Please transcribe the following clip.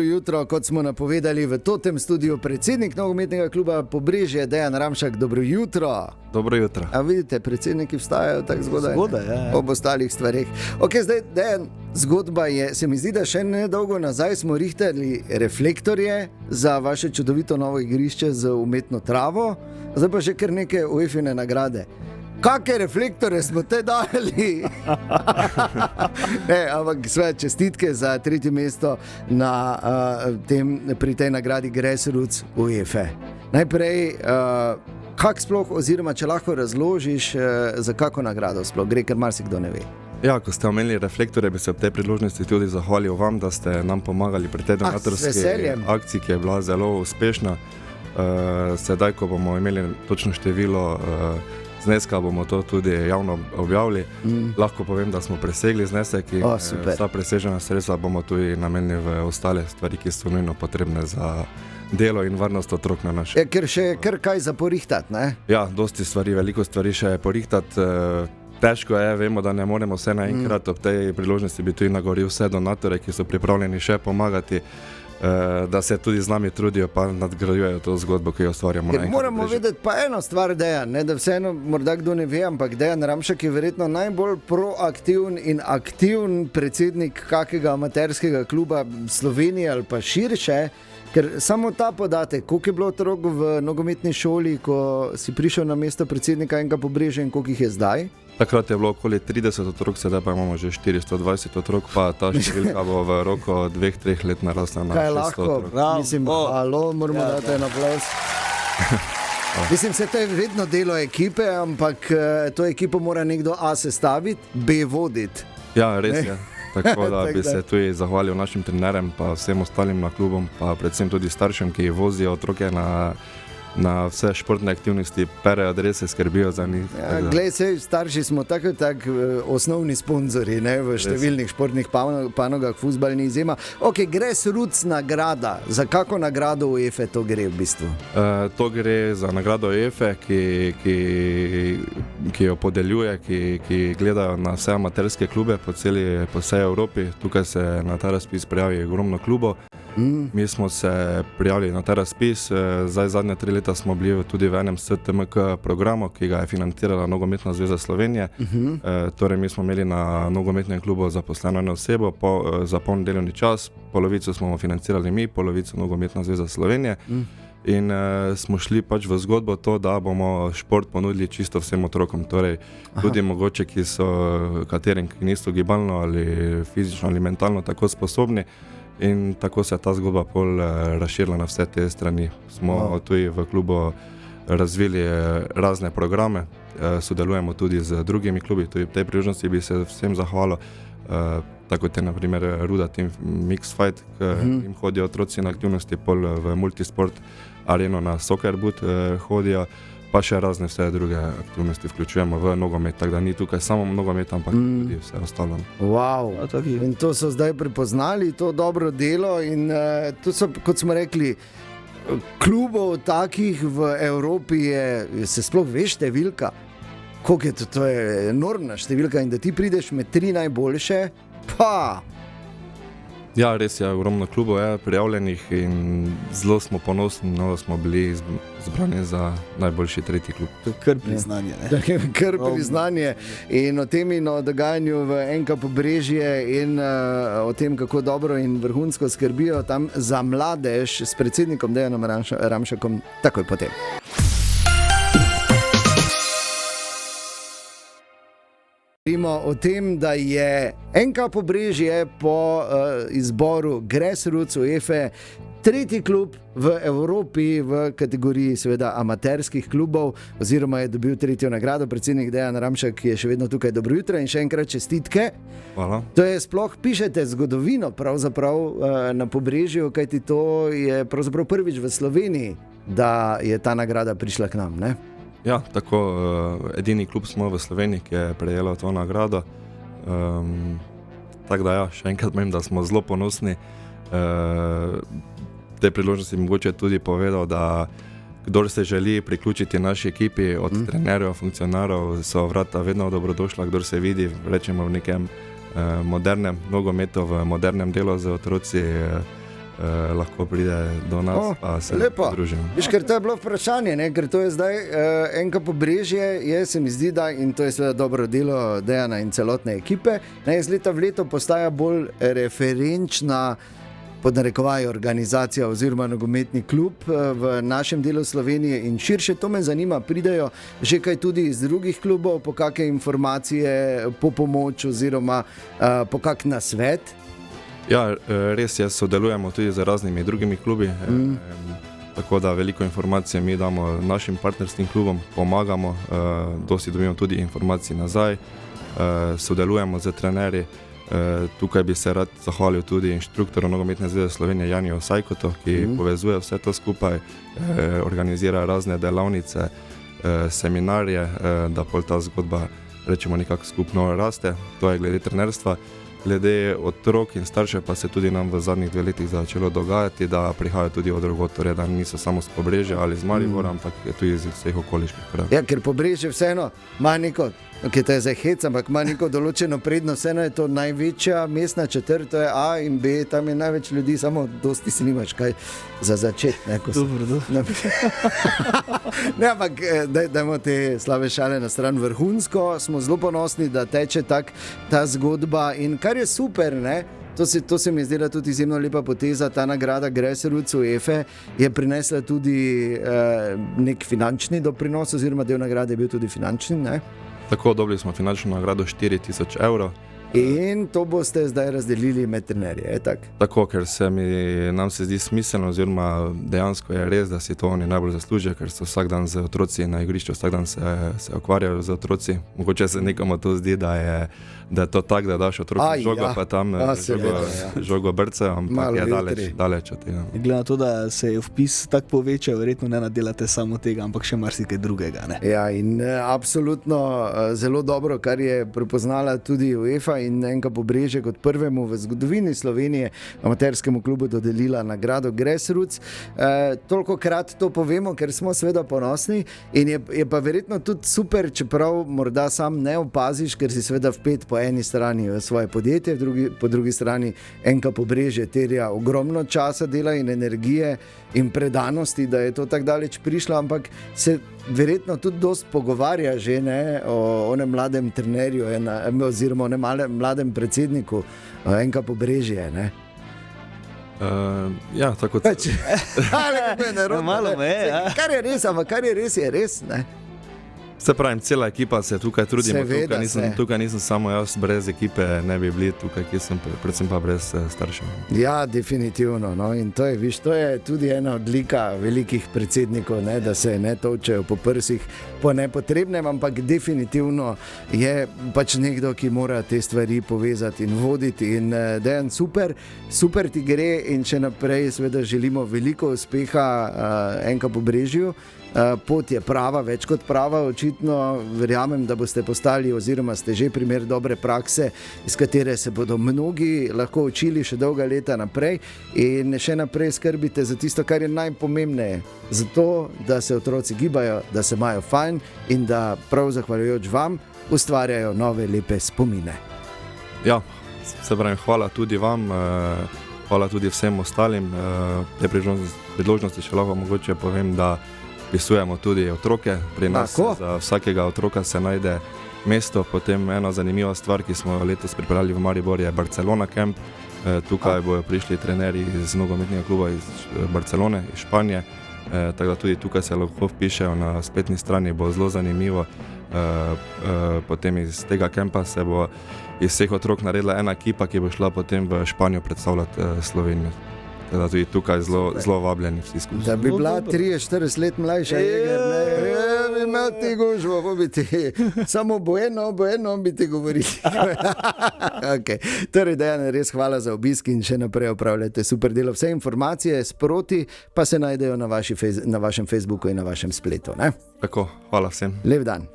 Jutro, kot smo napovedali v tem studiu, predsednik nogometnega kluba Pobrežje, Dejan Ramšak, dobro jutro. Dobro jutro. A vidite, predsedniki vstajajo tako zgodaj. Zgodaj, ja. Ob ostalih stvareh. Ok, zdaj, Dejan, zgodba je, se mi zdi, da še nedolgo nazaj smo rihtali reflektorje za vaše čudovito novo igrišče z umetno travo, zdaj pa že kar neke UEFA-ne nagrade. Kakšne reflektore smo te dali? Ampak sve čestitke za 3. mesto na, pri tej nagradi Grassroots UEFA. Najprej, kak sploh, oziroma če lahko razložiš, za kako nagrado sploh gre, ker marsikdo ne ve. Ja, ko ste omenili reflektore, bi se ob tej priložnosti tudi zahvalil vam, da ste nam pomagali pri tej donatorski akciji, ki je bila zelo uspešna. Sedaj, ko bomo imeli točno število zneska, bomo to tudi javno objavili. Lahko povem, da smo presegli znesek in vsa presežena sredstva bomo tudi namenili v ostale stvari, ki so nujno potrebne za delo in varnost otrok na naši. Ker še je kar kaj za porihtati, ne? Ja, dosti stvari, veliko stvari še je porihtati. Težko je, vemo, da ne moremo vse naenkrat. Ob tej priložnosti bi tudi nagovoril vse donatore, ki so pripravljeni še pomagati, da se tudi z nami trudijo pa nadgrajujejo to zgodbo, ki jo ustvarjamo. Moramo vedeti pa eno stvar, Dejan, da vseeno morda kdo ne ve, ampak Dejan Ramšak je verjetno najbolj proaktiven in aktiven predsednik kakega amaterskega kluba Slovenije ali pa širše, ker samo ta podatek, koliko je bilo otrok v nogometni šoli, ko si prišel na mesto predsednika enega Pobrežja in koliko jih je zdaj? Takrat je bilo okoli 30 otrok, sedaj pa imamo že 420 otrok, pa ta številka bo v roku 2-3 let narasla na 600 otrok. Mislim, moramo dati en aplavz. Mislim, to je vedno delo ekipe, ampak to ekipo mora nekdo A sestaviti, B voditi. Ja, res je. Tako da bi se tudi zahvalil našim trenerjem, pa vsem ostalim na klubom, pa predvsem tudi staršem, ki vozijo otroke na vse športne aktivnosti, perejo adrese, skrbijo za njih. Ja, glej, starši smo tako osnovni sponzori, ne, v številnih športnih panogah, fuzbal ni izjema. Ok, Grassroots nagrada. Za kako nagrado UEFA to gre v bistvu? To gre za nagrado UEFA, ki jo podeljuje, ki gledajo na vse amaterske klube po vsej Evropi. Tukaj se na ta razpis prijavi ogromno klubov. Mi smo se prijavili na ta razpis, zdaj zadnje 3 leta smo bili tudi v enem STMK programu, ki ga je financirala Nogometna zveza Slovenije. Torej mi smo imeli na nogometnem klubu zaposleno eno osebo za poln delovni čas, polovico smo financirali mi, polovico Nogometna zveza Slovenije. In smo šli pač v zgodbo to, da bomo šport ponudili čisto vsem otrokom, torej tudi mogoče, katerim, ki niso gibalno ali fizično ali mentalno tako sposobni. In tako se je ta zgodba pol razširila na vse te strani. Smo tudi v klubu razvili razne programe, sodelujemo tudi z drugimi klubi, tudi v tej priložnosti bi se vsem zahvalil, tako kot je na primer Ruda Team Mix Fight, jim hodijo otroci na aktivnosti, pol v Multisport Areno na Soccer Boot hodijo, pa še razne vse druge aktivnosti vključujemo v nogomet, tako da ni tukaj samo nogomet, ampak tudi vse ostalo. Wow. In to so zdaj prepoznali, to dobro delo in to so, kot smo rekli, klubov takih v Evropi se sploh veš številka, koliko je to je enormna številka in da ti prideš med 3 najboljše, pa... Ja, res je, ogromno klubov je prijavljenih in zelo smo ponosni, da smo bili zbrani za najboljši 3. klub. To je kar priznanje, ne? Kar priznanje in o tem in o dogajanju v NK Pobrežje in o tem, kako dobro in vrhunsko skrbijo tam za mladež s predsednikom Dejanom Ramšakom takoj potem. O tem, da je NK Pobrežje po izboru Grassroots UEFA 3. klub v Evropi v kategoriji seveda amaterskih klubov, oziroma je dobil 3. nagrado. Predsednik Dejan Ramšak je še vedno tukaj. Dobro jutro in še enkrat čestitke. Hvala. To je sploh, pišete zgodovino pravzaprav na Pobrežju, kajti to je pravzaprav prvič v Sloveniji, da je ta nagrada prišla k nam, ne? Ja, tako, edini klub smo v Sloveniji, ki je prejela to nagrado. Tako da ja, še enkrat vem, da smo zelo ponosni. Te priložnosti mogoče tudi povedal, da kdor se želi priključiti naši ekipi, od trenerjev, funkcionarjev, so vrata vedno dobrodošla, kdor se vidi, rečemo v nekem modernem nogometu, v modernem delu z otroci, lahko pride do nas, pa se pridružimo. Viš, ker to je bilo vprašanje, ne? Ker to je zdaj enka Pobrežje, se mi zdi, da, in to je seveda dobro delo Dejana in celotne ekipe, ne, iz leta v leto postaja bolj referenčna, pod narekovaji, organizacija oziroma nogometni klub v našem delu Slovenije in širše. To me zanima, pridejo že kaj tudi iz drugih klubov, po kakšne informacije, po pomoč oziroma po kak nasvet? Ja, res je, sodelujemo tudi z raznimi drugimi klubi, tako da veliko informacije mi damo našim partnerskim klubom, pomagamo, dosti dobimo tudi informacij nazaj, sodelujemo z trenerji. Tukaj bi se rad zahvalil tudi inštruktorju Nogometne zveze Slovenije Janiju Sajkotu, ki povezuje vse to skupaj, organizira razne delavnice, seminarje, da pol ta zgodba, rečemo, nekako skupno raste. To je glede trenerstva. Glede otrok in staršev pa se tudi nam v zadnjih 2 letih začelo dogajati, da prihajajo tudi od drugod, torej da niso samo z Pobrežja ali z Maribora, ampak tudi iz vseh okoliških krajev. Ja, ker Pobrežje vseeno ima neko, ki te je zdaj hec, ampak ima neko določeno prednost, vseeno je to največja mestna četrt, to je A in B, tam je največ ljudi, samo dosti si nimaš kaj za začeti. Dobro. Ne, ampak dajmo te slabe šale na stran. Vrhunsko smo zelo ponosni, da teče ta zgodba in kar je super, ne? To se mi je zdela tudi izjemno lepa poteza, ta nagrada Grassroots UEFA je prinesla tudi nek finančni doprinos, oziroma del nagrade je bil tudi finančni, ne? Tako, dobili smo finančno nagrado 4.000 evrov. In to boste zdaj razdelili med trenerje, je tako? Tako, ker nam se zdi smiselno, oziroma dejansko je res, da si to oni najbolj zaslužijo, ker so vsak dan z otroci na igrišču, vsak dan se ukvarjajo z otroci. Mogoče se nekomu to zdi, da je to tako, da daš otroku žogo, pa tam žogo brce, ampak je daleč od tega. Glede na to, da se je vpis tako povečal, verjetno ne nadelate samo tega, ampak še marsikaj drugega, ne? Ja, in absolutno zelo dobro, kar je prepoznala tudi UEFA in enka Pobrežje kot prvemu v zgodovini Slovenije amaterskemu klubu dodelila nagrado Grassroots. Tolikokrat to povemo, ker smo seveda ponosni in je pa verjetno tudi super, čeprav morda sam ne opaziš, ker si seveda vpet po eni strani v svoje podjetje, po drugi strani enka Pobrežje terja ogromno časa, dela in energije in predanosti, da je to tako daleč prišlo, ampak se verjetno tudi dosti pogovarja že, ne, o onem mladem trenerju oziroma o onem mladem predsedniku enka Pobrežje, ne? Ja, tako kot se. Malo me je, ja. Kar je res, je res, ne? Se pravim, cela ekipa se tukaj trudimo, Seveda tukaj nisem samo jaz, brez ekipe ne bi bili tukaj, ki sem, predvsem pa brez staršev. Ja, definitivno, no, in to je tudi ena odlika velikih predsednikov, ne, da se ne točejo po prsih po nepotrebnem, ampak definitivno je pač nekdo, ki mora te stvari povezati in voditi in Dejan, super ti gre in še naprej seveda želimo veliko uspeha enka Pobrežju. Pot je prava, več kot prava, očitno verjamem, da boste postali oziroma ste že primer dobre prakse, iz katere se bodo mnogi lahko učili še dolga leta naprej in še naprej skrbite za tisto, kar je najpomembneje, za to, da se otroci gibajo, da se imajo fajn in da prav zahvaljujoč vam ustvarjajo nove lepe spomine. Ja, se pravim, hvala tudi vam, hvala tudi vsem ostalim, te priložnosti še lahko mogoče povem, da vpisujemo tudi otroke, pri nas za vsakega otroka se najde mesto. Potem ena zanimiva stvar, ki smo letos pripravili v Mariboru, je Barcelona Camp. Tukaj bojo prišli trenerji iz nogometnega kluba iz Barcelone, iz Španije, tako da tudi tukaj se lahko vpišejo na spletni strani, bo zelo zanimivo. Potem iz tega kampa se bo iz vseh otrok naredila ena ekipa, ki bo šla potem v Španijo predstavljati Slovenijo. Da tudi tukaj zelo vabljeni vsi skupaj. Da bi bila 30-40 let mlajša, bi imel ti gužvo, bi ti samo bojeno bi ti govorili. Okay. Torej, Dejan, res hvala za obisk in še naprej opravljate super delo. Vse informacije sproti pa se najdejo na vašem Facebooku in na vašem spletu, ne? Tako, hvala vsem. Lep dan.